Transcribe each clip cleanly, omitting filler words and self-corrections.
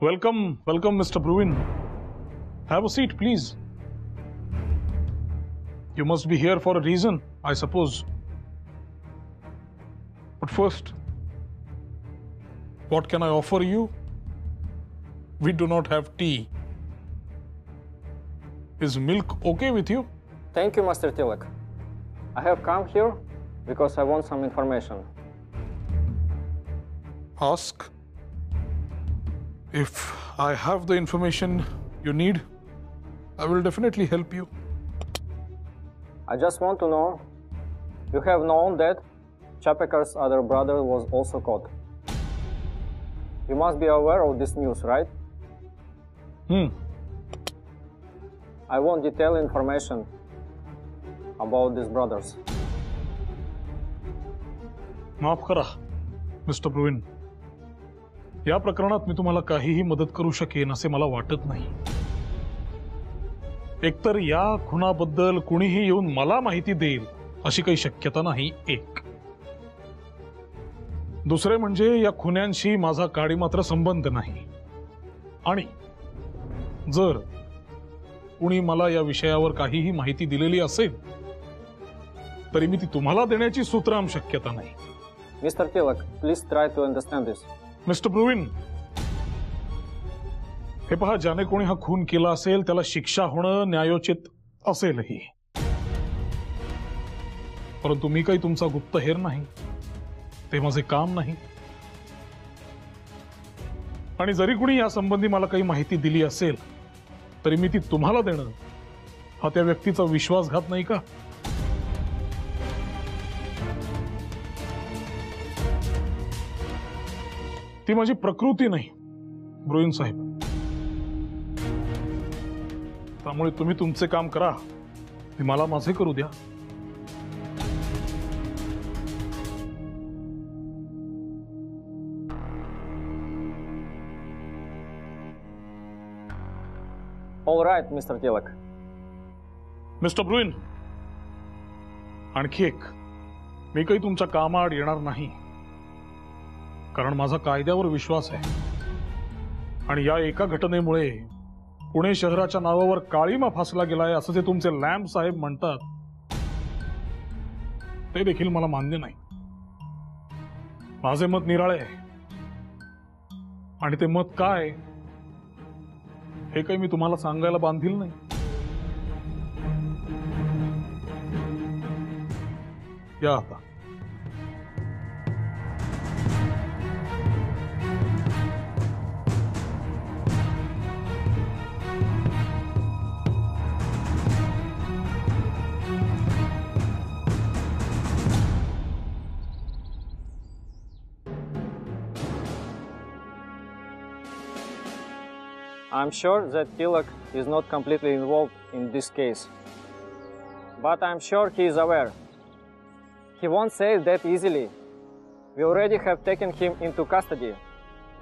Welcome, Mr. Bruin. Have a seat, please. You must be here for a reason, I suppose. But first, what can I offer you? We do not have tea. Is milk okay with you? Thank you, Master Tilak. I have come here because I want some information. Ask. If I have the information you need, I will definitely help you. I just want to know, you have known that Chapekar's other brother was also caught. You must be aware of this news, right? I want detailed information about these brothers. माफ करा, mister Bruyn. या प्रकरणात मी तुम्हाला काहीही मदत करू शकेन असे मला वाटत नाही. एकतर या खुनाबद्दल कुणीही येऊन मला माहिती देईल अशी काही शक्यता नाही. एक दुसरे म्हणजे या खुन्यांशी माझा काडी मात्र संबंध नाही. आणि जर कुणी मला या विषयावर काहीही माहिती दिलेली असेल तरी मी ती तुम्हाला देण्याची सुतराम शक्यता नाही. Mr. Tilak, please try to understand this. Mister Bruin, हे पहा, ज्याने कोणी हा खून केला असेल त्याला शिक्षा होणं न्यायोचित असेलही. परंतु मी काही तुमचा गुप्तहेर नाही, ते माझे काम नाही. आणि जरी कुणी या संबंधी मला काही माहिती दिली असेल तरी मी ती तुम्हाला देणं हा त्या व्यक्तीचा विश्वासघात नाही का? ती माझी प्रकृती नाही, ब्रुइन साहेब. त्यामुळे तुम्ही तुमचे काम करा, मला माझे करू द्या. All right, Mr. Tilak. Mister Bruin, आणखी एक, मी काही तुमच्या कामाआड येणार नाही, कारण माझा कायद्यावर विश्वास आहे. आणि या एका घटनेमुळे पुणे शहराच्या नावावर काळीमा फासला गेलाय असं जे तुमचे लॅम्प साहेब म्हणतात ते देखील मला मान्य नाही. माझे मत निराळे आहे. आणि ते मत काय हे काही मी तुम्हाला सांगायला बांधील नाही. या आता. I'm sure that Tilak is not completely involved in this case. But I'm sure he is aware. He won't say it that easily. We already have taken him into custody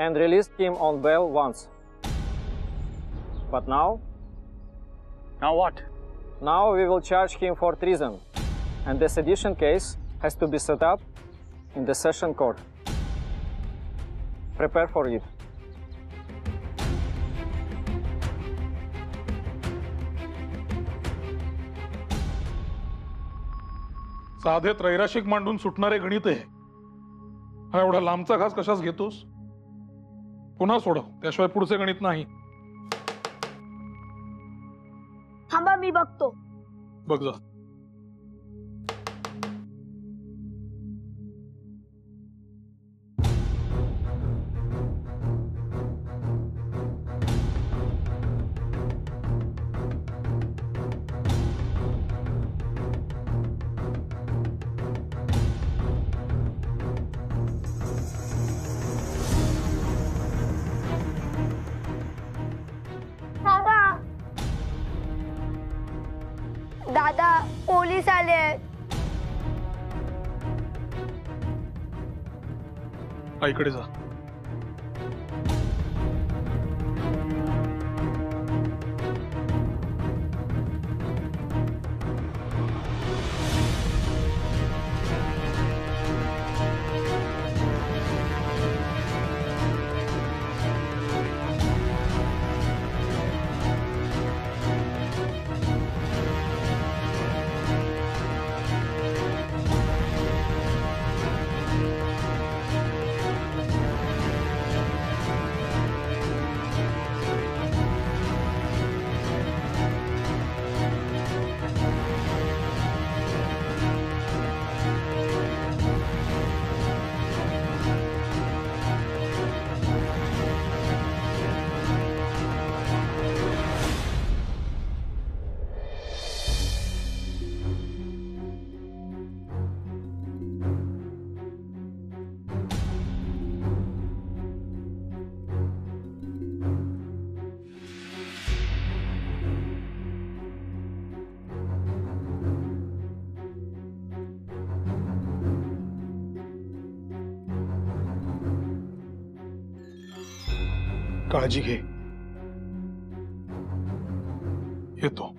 and released him on bail once. But now? Now what? Now we will charge him for treason. And the sedition case has to be set up in the session court. Prepare for it. साधे त्रैराशिक मांडून सुटणारे गणित आहे. हा एवढा लांबचा घास कशाच घेतोस? पुन्हा सोडव, त्याशिवाय पुढचे गणित नाही. थांबा, मी बघतो. बघ जा. दादा, पोलीस आले. आईकडे जा. काळजी घे. येतो.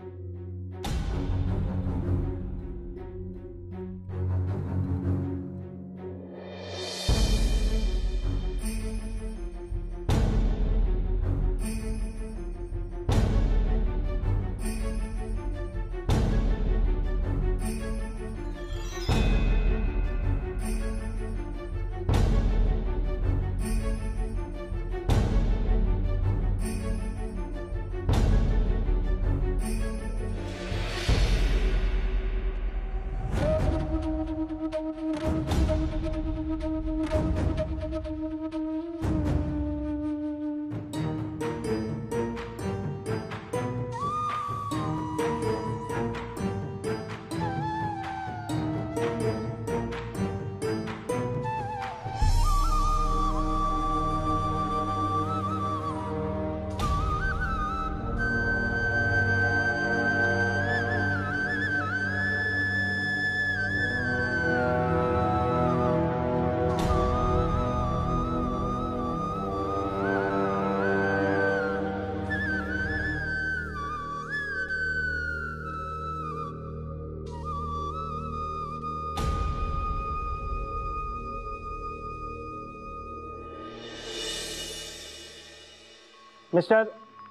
Mr.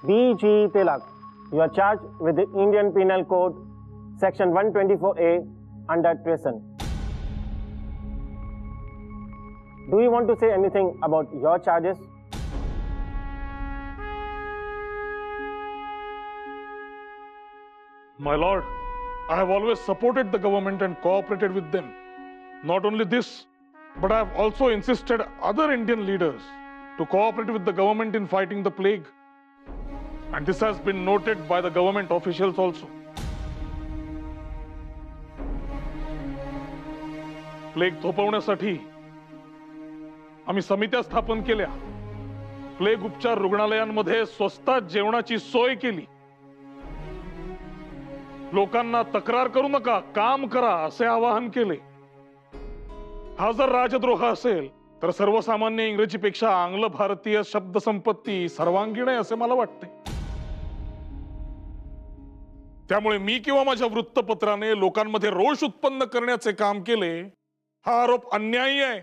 B.G. Tilak, you are charged with the Indian Penal Code, Section 124A, under treason. Do you want to say anything about your charges? My lord, I have always supported the government and cooperated with them. Not only this, but I have also insisted other Indian leaders to cooperate with the government in fighting the plague. And this has been noted by the government officials also. Plague थोपवण्यासाठी आम्ही समित्या स्थापन केल्या. Plague उपचार रुग्णालयांमध्ये स्वस्तात जेवणाची सोय केली. लोकांना तक्रार करू नका, काम करा असे आवाहन केले. हा जर राजद्रोह असेल तर सर्वसामान्य इंग्रजीपेक्षा आंग्ल भारतीय शब्द संपत्ती सर्वांगीण आहे असे मला वाटते. त्यामुळे मी किंवा माझ्या वृत्तपत्राने लोकांमध्ये रोष उत्पन्न करण्याचे काम केले हा आरोप अन्यायी आहे.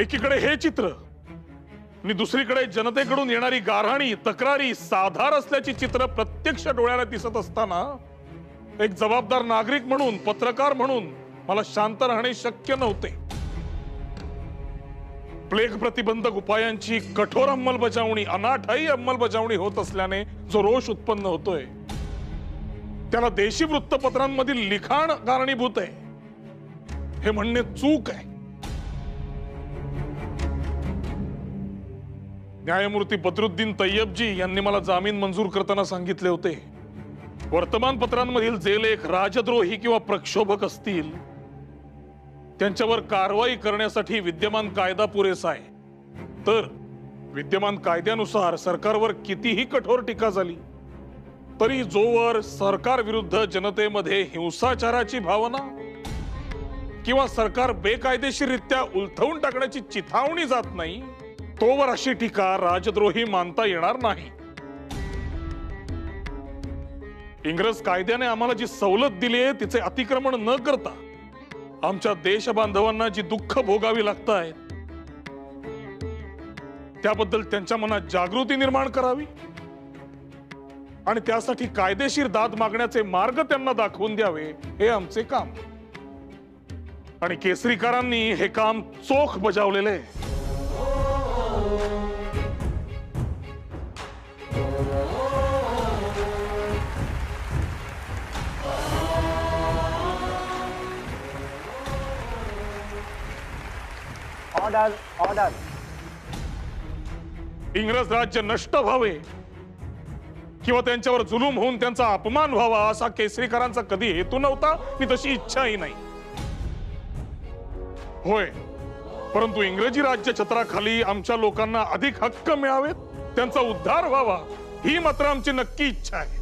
एकीकडे हे चित्र आणि दुसरीकडे जनतेकडून येणारी गारहाणी, तक्रारी, साधार असल्याची चित्र प्रत्यक्ष डोळ्याला दिसत असताना एक जबाबदार नागरिक म्हणून, पत्रकार म्हणून मला शांत राहणे शक्य नव्हते. प्लेग प्रतिबंधक उपायांची कठोर अंमलबजावणी, अनाठायी अंमलबजावणी होत असल्याने जो रोष उत्पन्न होतोय त्याला देशी वृत्तपत्रांमधील लिखाण कारणीभूत आहे हे म्हणणे चूक आहे. न्यायमूर्ती बदरुद्दीन तय्यबजी यांनी मला जामीन मंजूर करताना सांगितले होते, वर्तमानपत्रांमधील जे लेख राजद्रोही किंवा प्रक्षोभक असतील त्यांच्यावर कारवाई करण्यासाठी विद्यमान कायदा पुरेसा आहे. तर विद्यमान कायद्यानुसार सरकारवर कितीही कठोर टीका झाली तरी जोवर सरकार विरुद्ध जनतेमध्ये हिंसाचाराची भावना किंवा सरकार बेकायदेशीररित्या उलथवून टाकण्याची चिथावणी जात नाही तोवर अशी टीका राजद्रोही मानता येणार नाही. इंग्रज कायद्याने आम्हाला जी सवलत दिली आहे तिचे अतिक्रमण न करता आमच्या देशबांधवांना जी दुःख भोगावी लागतायत त्याबद्दल त्यांच्या मनात जागृती निर्माण करावी आणि त्यासाठी कायदेशीर दाद मागण्याचे मार्ग त्यांना दाखवून द्यावे हे आमचे काम. आणि केसरीकारांनी हे काम चोख बजावलेले आहे. Order, order. इंग्रज राज्य नष्ट व्हावे किंवा त्यांच्यावर जुलूम होऊन त्यांचा अपमान व्हावा असा केसरीकरांचा कधी हेतू नव्हता आणि तशी इच्छाही नाही. होय, परंतु इंग्रजी राज्य छत्राखाली आमच्या लोकांना अधिक हक्क मिळावेत, त्यांचा उद्धार व्हावा ही मात्र आमची नक्की इच्छा आहे.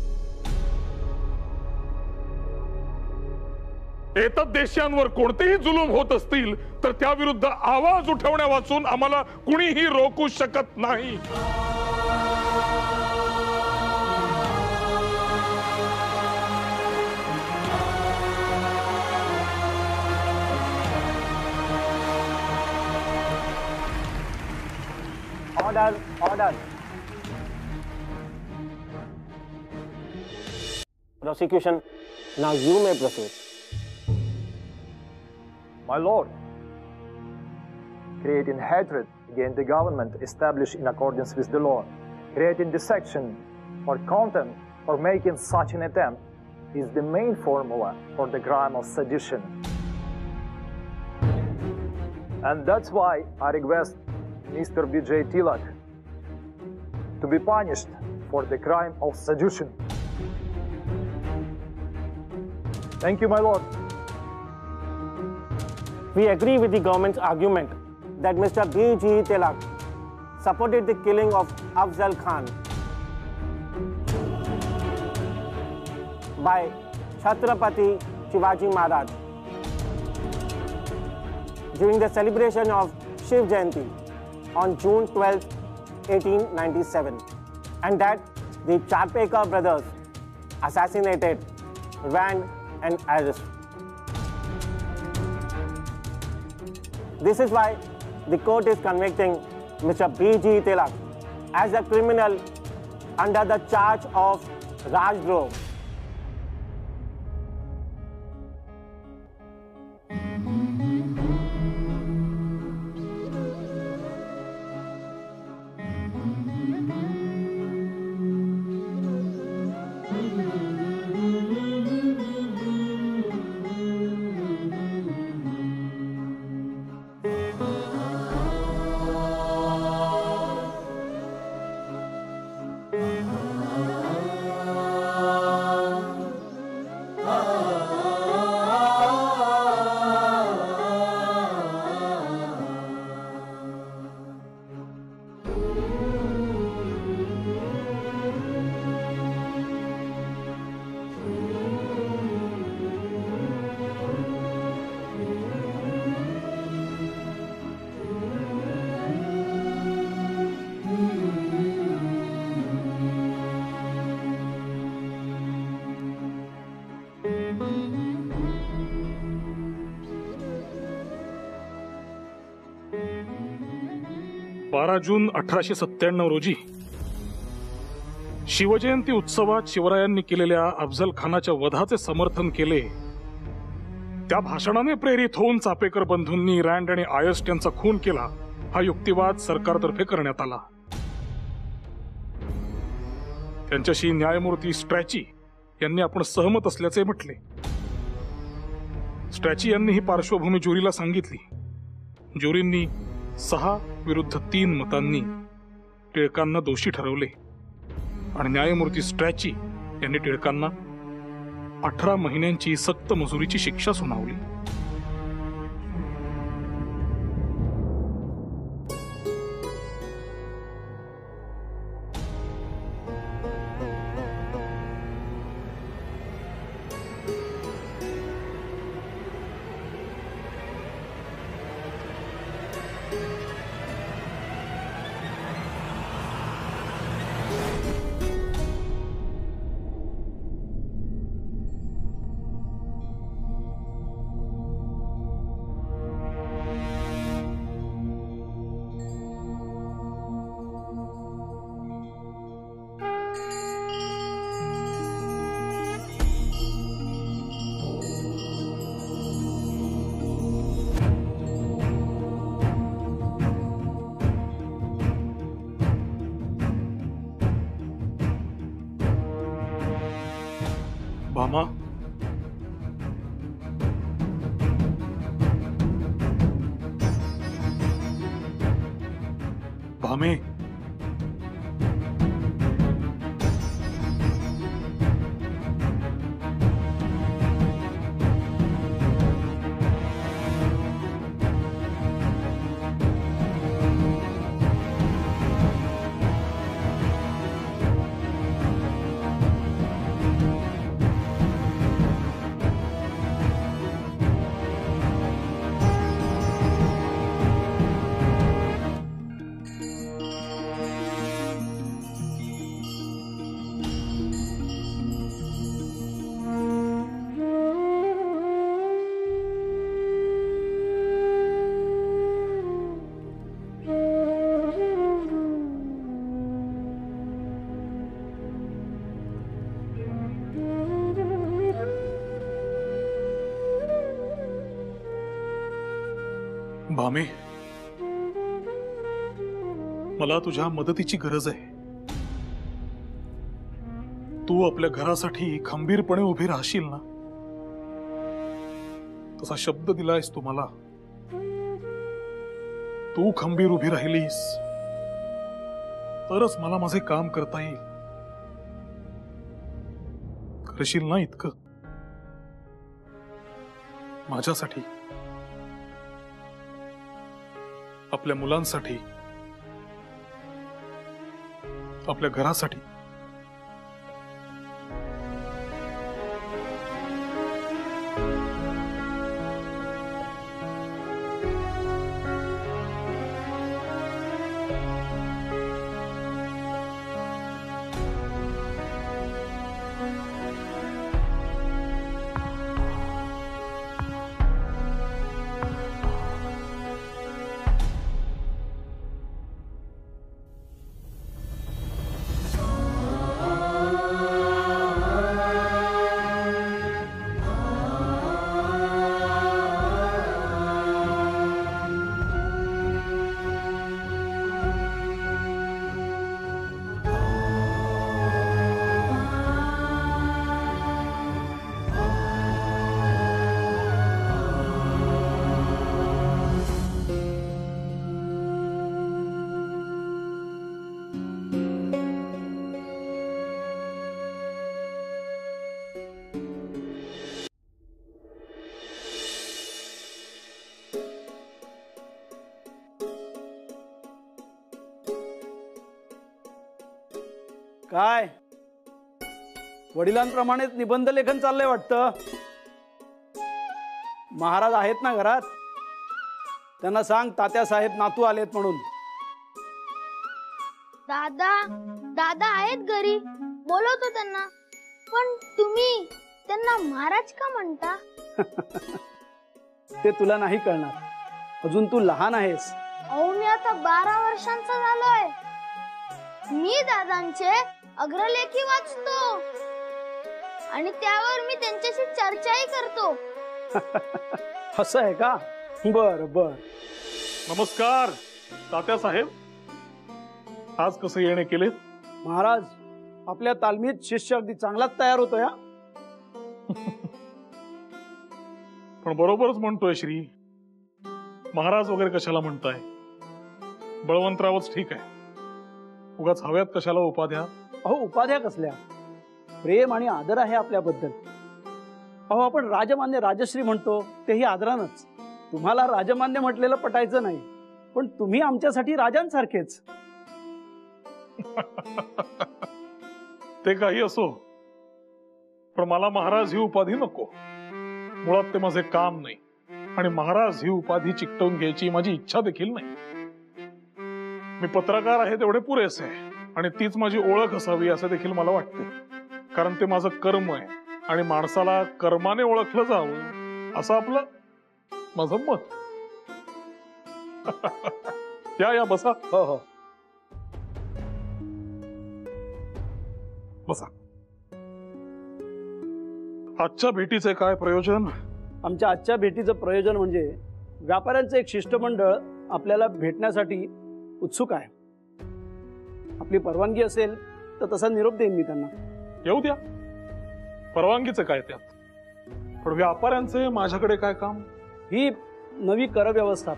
एतद्देशांवर कोणतेही जुलूम होत असतील तर त्याविरुद्ध आवाज उठवण्यावाचून आम्हाला कुणीही रोखू शकत नाही. Order, order. Prosecution, now you may proceed. My lord, creating hatred against the government established in accordance with the law, creating dissection or contempt or making such an attempt is the main formula for the crime of sedition. And that's why I request Mr. B.J. Tilak to be punished for the crime of sedition. Thank you, my lord. We agree with the government's argument that Mr. B.G. Tilak supported the killing of Afzal Khan by Chhatrapati Shivaji Maharaj during the celebration of Shiv Jayanti on June 12, 1897, and that the Charpekar brothers assassinated Rand and Ayers. This is why the court is convicting Mr. B.G. Tilak as a criminal under the charge of Rajdroh. जून 1897 रोजी शिवजयंती उत्सवात शिवरायांनी केलेल्या अफजल खानाच्या वधाचे समर्थन केले. त्या भाषणाने प्रेरित होऊन चापेकर बंधूंनी रँड आणि आयर्स्ट यांचा खून केला हा युक्तिवाद सरकारतर्फे करण्यात आला. त्यांच्याशी न्यायमूर्ती स्ट्रॅची यांनी आपण सहमत असल्याचे म्हटले. स्ट्रॅची यांनी ही पार्श्वभूमी ज्युरीला सांगितली. ज्युरींनी 6 विरुद्ध 3 मतांनी टिळकांना दोषी ठरवले आणि न्यायमूर्ती स्ट्रॅची यांनी टिळकांना 18 महिन्यांची सक्त मजुरीची शिक्षा सुनावली. भामा, भामे, भामे, मला तुझ्या मदतीची गरज आहे. तू आपल्या घरासाठी खंबीरपणे उभी राहशील ना? तसा शब्द दिलायस तू मला. तू खंबीर उभी राहिलीस तरच मला माझे काम करता येईल. करशील ना इतकं माझ्यासाठी, आपल्या मुलांसाठी, आपल्या घरासाठी? काय वडिलांप्रमाणेच निबंध लेखन चाललंय वाटतं. महाराज आहेत ना घरात? त्यांना सांग तात्यासाहेब नातू आलेत म्हणून. दादा दादा आहेत घरी, बोलवतो त्यांना. पण तुम्ही त्यांना महाराज का म्हणता? ते तुला नाही कळणार, अजून तू लहान आहेस. अहो मी आता 12 वर्षांचा झालोय. मी दादांचे अग्रलेखी वाचतो आणि त्यावर मी त्यांच्याशी चर्चाही करतो. असं आहे का? बर बर. नमस्कार तात्यासाहेब, आज कसे येणे केले? महाराज, आपल्या तालमीत शिष्य अगदी चांगलाच तयार होतो या. पण बरोबरच म्हणतोय श्री. महाराज वगैरे कशाला म्हणताय? बळवंतरावच ठीक आहे. उगाच हव्यात कशाला उपाध्या? अहो उपाध्या कसल्या? प्रेम आणि आदर आहे आपल्याबद्दल. अहो आपण राजमान्य राजश्री म्हणतो तेही आदरानच. तुम्हाला राजमान्य म्हटलेलं पटायचं नाही, पण तुम्ही आमच्यासाठी राजांसारखेच. ते काही असो, पण मला महाराज ही उपाधी नको. मुळात ते माझे काम नाही आणि महाराज ही उपाधी चिकटवून घ्यायची माझी इच्छा देखील नाही. मी पत्रकार आहे तेवढे पुरेसे आहे आणि तीच माझी ओळख असावी असं देखील मला वाटते. कारण ते माझं कर्म आहे आणि माणसाला कर्माने ओळखलं जावं असं आपलं माझं मत. या बसा. हो हो बसा. आजच्या भेटीचे काय प्रयोजन? आमच्या आजच्या भेटीचं प्रयोजन म्हणजे व्यापाऱ्यांचं एक शिष्टमंडळ आपल्याला भेटण्यासाठी उत्सुक आहे. आपली परवानगी असेल तर तसा निरोप देईन मी त्यांना. येऊ द्या. परवानगीचं काय त्यात? पण व्यापाऱ्यांचे माझ्याकडे काय काम? ही नवी कर व्यवस्था,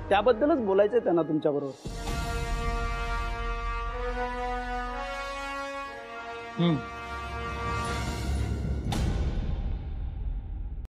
त्याबद्दलच बोलायचंय त्यांना तुमच्या बरोबर.